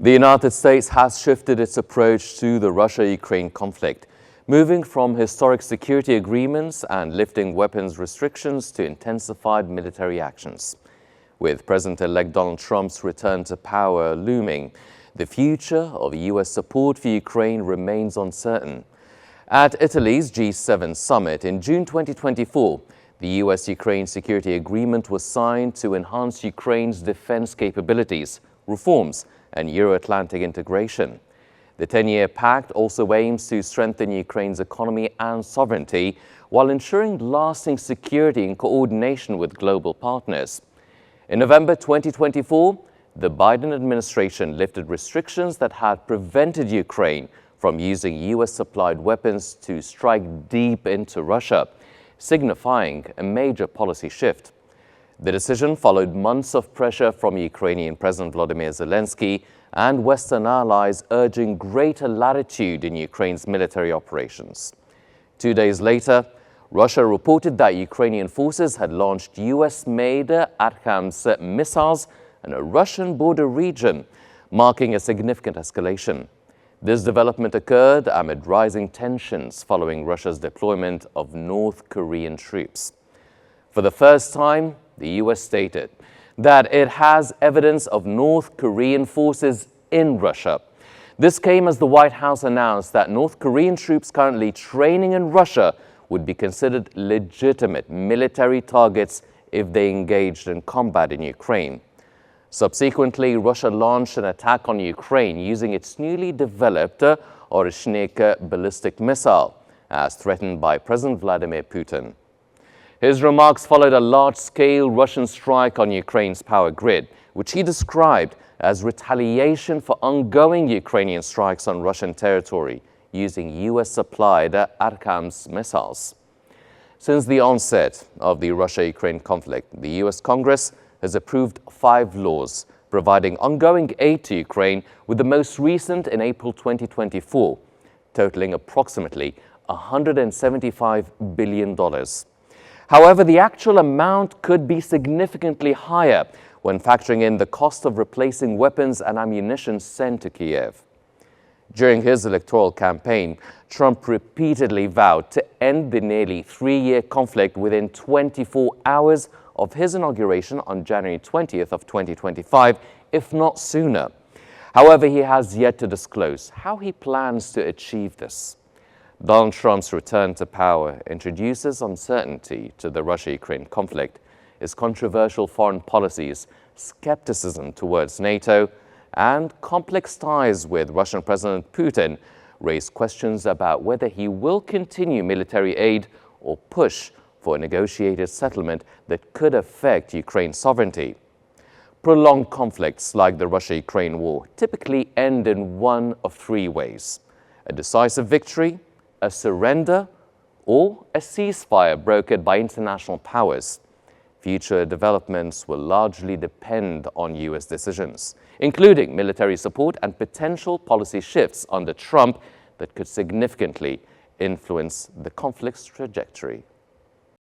The United States has shifted its approach to the Russia-Ukraine conflict, moving from historic security agreements and lifting weapons restrictions to intensified military actions. With President-elect Donald Trump's return to power looming, the future of U.S. support for Ukraine remains uncertain. At Italy's G7 summit in June 2024, the U.S.-Ukraine security agreement was signed to enhance Ukraine's defense capabilities, reforms, and Euro-Atlantic integration. The 10-year pact also aims to strengthen Ukraine's economy and sovereignty while ensuring lasting security in coordination with global partners. In November 2024, the Biden administration lifted restrictions that had prevented Ukraine from using U.S.-supplied weapons to strike deep into Russia, signifying a major policy shift. The decision followed months of pressure from Ukrainian President Volodymyr Zelensky and Western allies urging greater latitude in Ukraine's military operations. 2 days later, Russia reported that Ukrainian forces had launched U.S.-made ATACMS missiles in a Russian border region, marking a significant escalation. This development occurred amid rising tensions following Russia's deployment of North Korean troops. For the first time, the U.S. stated that it has evidence of North Korean forces in Russia. This came as the White House announced that North Korean troops currently training in Russia would be considered legitimate military targets if they engaged in combat in Ukraine. Subsequently, Russia launched an attack on Ukraine using its newly developed Oreshnik ballistic missile, as threatened by President Vladimir Putin. His remarks followed a large-scale Russian strike on Ukraine's power grid, which he described as retaliation for ongoing Ukrainian strikes on Russian territory using U.S.-supplied ATACMS missiles. Since the onset of the Russia-Ukraine conflict, the U.S. Congress has approved 5 laws providing ongoing aid to Ukraine, with the most recent in April 2024, totaling approximately $175 billion. However, the actual amount could be significantly higher when factoring in the cost of replacing weapons and ammunition sent to Kyiv. During his electoral campaign, Trump repeatedly vowed to end the nearly 3-year conflict within 24 hours of his inauguration on January 20th of 2025, if not sooner. However, he has yet to disclose how he plans to achieve this. Donald Trump's return to power introduces uncertainty to the Russia-Ukraine conflict. His controversial foreign policies, skepticism towards NATO, and complex ties with Russian President Putin raise questions about whether he will continue military aid or push for a negotiated settlement that could affect Ukraine's sovereignty. Prolonged conflicts like the Russia-Ukraine war typically end in one of 3 ways: a decisive victory, a surrender, or a ceasefire brokered by international powers. Future developments will largely depend on U.S. decisions, including military support and potential policy shifts under Trump that could significantly influence the conflict's trajectory.